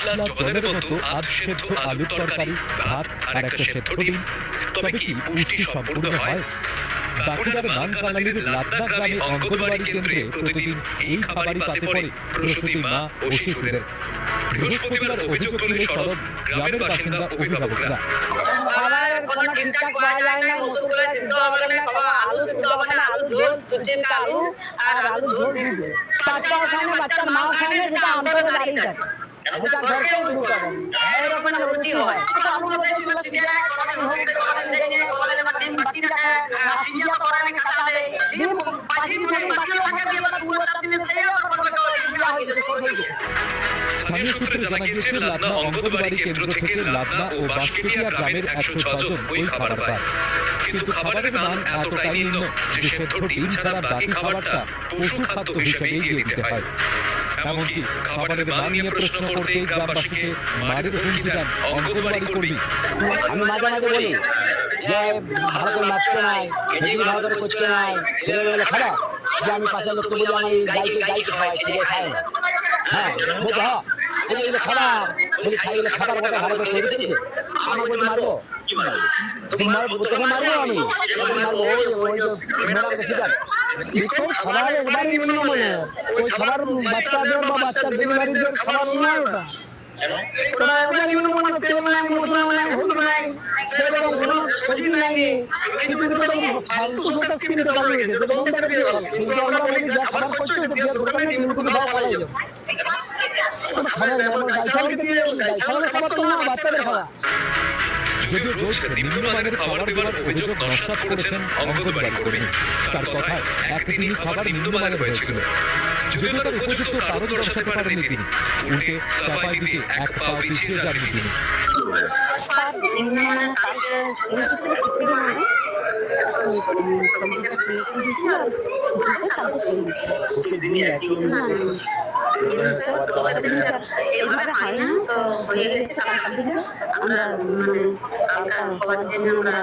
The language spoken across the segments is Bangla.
পাতলা জলের মতো আধসেদ্ধ আলুর তরকারি, ভাত আর একটা সেদ্ধ ডিম, তবে কি পুষ্টি সম্পূর্ণ হয়? বাঁকুড়ার মানকানালির লাদনা গ্রামে অঙ্গনওয়াড়ি কেন্দ্রে প্রতিদিন এই খাবারই পাতে পড়ে প্রসূতি মা ও শিশুদের। বৃহস্পতিবার অভিযোগ তুলে সরব গ্রামের বাসিন্দা অভিভাবকরা। খাবারের কোনো ঠিকঠাক পাওয়া যায় না, মুসুরগুলো সিদ্ধ হবে না, আলু সিদ্ধ হবে না, আলু ঝোল, দুধের আলু আর আলু ঝোল দুধ। বাচ্চাও খায় না, বাচ্চার মাও খায় না, সেটা আমরাও দাঁড়িয়ে থাকে। এটা ঘরকেও ঢুকাবো এরকম রুচি হয়। আলুগুলো বেশি বেশি দিয়ে স্থানীয় সূত্রে জানা গিয়েছে, লাদনা অঙ্গনওয়াড়ি কেন্দ্র থেকে লাদনা ও বাঁশবেড়িয়া গ্রামের 106 জন ওই খাবার পায়। কিন্তু খাবারের মান এতটাই নিম্ন যে সেদ্ধ ডিম ছাড়া বাকি খাবারটা পশু খাদ্য হিসেবেই দিয়ে দিতে হয়। এমনকি খাবারের মান নিয়ে প্রশ্ন করতেই গ্রামবাসীকে মারের হুমকি দেন অঙ্গনওয়াড়ি কর্মী। আমি মাঝে মাঝে বলি যে ভালো করে মাছতে নাই, খেজুরি ভালো করে করতে নাই, ছেলে গেলে খারাপ। যে আমি পাশের লোককে বলি আমার এই গাইকে খাওয়াই, ছেলে খায় না। হ্যাঁ বলতে হয় এগুলো খাবার, বলি খাই এগুলো খাবার ওটা ভালো করে তৈরি করেছে। আমার বলি মারবো, তোকে মারবো আমি, মারবো খাবার একবারই নিম্নমানের। ওই খাবার বাচ্চাদের বা বাচ্চার ডেলিভারিদের খাবার নয় ওটা। ওরা একবার নিম্নমানের, তেল নাই, মশলা নাই, হলুদ নাই, সেরকম কোনো সবজি নাই। কিন্তু ফালতু সবটা কিনতে পারবে, যেটা বন্ধটা দিয়ে ভালো। কিন্তু আমরা বলি যা খাবার করছো এটা দিয়ে ধরে নিয়ে নিমকুটি ভালো পালাই যাবে। খাবার এমন গাইছালের খাবার তো না, বাচ্চাদের খাবার। যদিও রোজ নিম্নমানের খাবার দেওয়ার অভিযোগ নস্যাৎ করেছেন অঙ্গনওয়াড়ি কর্মী। তার কথায় একদিনই খাবার নিম্নমানের হয়েছিল। যদিও তার উপযুক্ত কারণ দর্শাতে পারেননি তিনি, উল্টে সাফাই দিতে এক পাও পিছিয়ে যাননি তিনি। এভাবে হয় না তো হয়ে গেছে কালকার দিকে আমরা মানে খাবার জন্য আমরা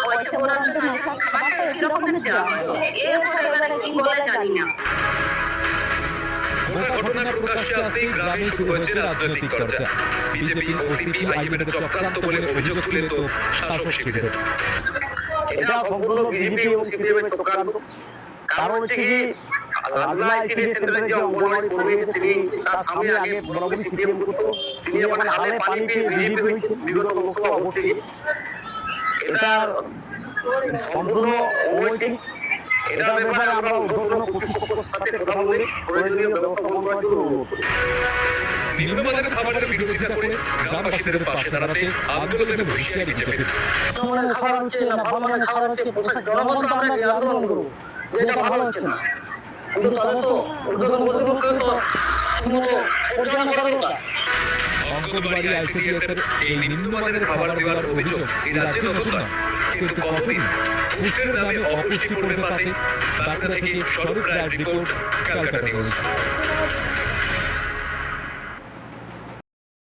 পয়সা বরাদ্দ না, খাবারটা একই রকমের দেওয়া হয়। এরপরে এবারে কি বলে জানি না। গোটা ঘটনার প্রকাশ্যে আসতেই গ্রামে শুরু হয়েছে রাজনৈতিক চর্চা। বিজেপি ও সিপিআইএমের চক্রান্ত বলে অভিযোগ তুলে তো শাসক শিবিরের। এটা সম্পূর্ণ বিজেপি এবং সিপিএমের চক্রান্ত। কারণ হচ্ছে কি লাদনা আইসিডি সেন্টারে যে অঙ্গনওয়াড়ি কর্মী তিনি তার সামনে আগে বরাবরই সিপিএম করতো, তিনি এখন হালে পানি পেয়ে বিজেপি হয়েছে বিগত লোকসভা ভোট থেকে। এটা সম্পূর্ণ অনৈতিক। এটার ব্যাপারে আমরা ঊর্ধ্বতন কর্তৃপক্ষের সাথে কথা বলে প্রয়োজনীয় ব্যবস্থা গ্রহণ করার জন্য অনুরোধ করি। নিম্নমানের খাবারের বিরোধিতা করে গ্রামবাসীদের পাশে দাঁড়াতে আন্দোলনের হুঁশিয়ারি বিজেপির। খাবার হচ্ছে না, ভালো মানের খাবার হচ্ছে, জনগণ তো আমরা আন্দোলন করবো যেটা ভালো হচ্ছে না। কিন্তু তাদের তো ঊর্ধ্বতন কর্তৃপক্ষ তো ঠিকমতো পরিচালনা করে না। অঙ্গনওয়াড়ি আইসিডিএস এর এই নিম্নমানের খাবার দেওয়ার অভিযোগ এই রাজ্যে নতুন নয়, কিন্তু কতদিন পুষ্টির নামে অপুষ্টি পড়বে পাতে। বাঁকুড়া থেকে স্বরূপ রায়ের রিপোর্ট, ক্যালকাটা নিউজ।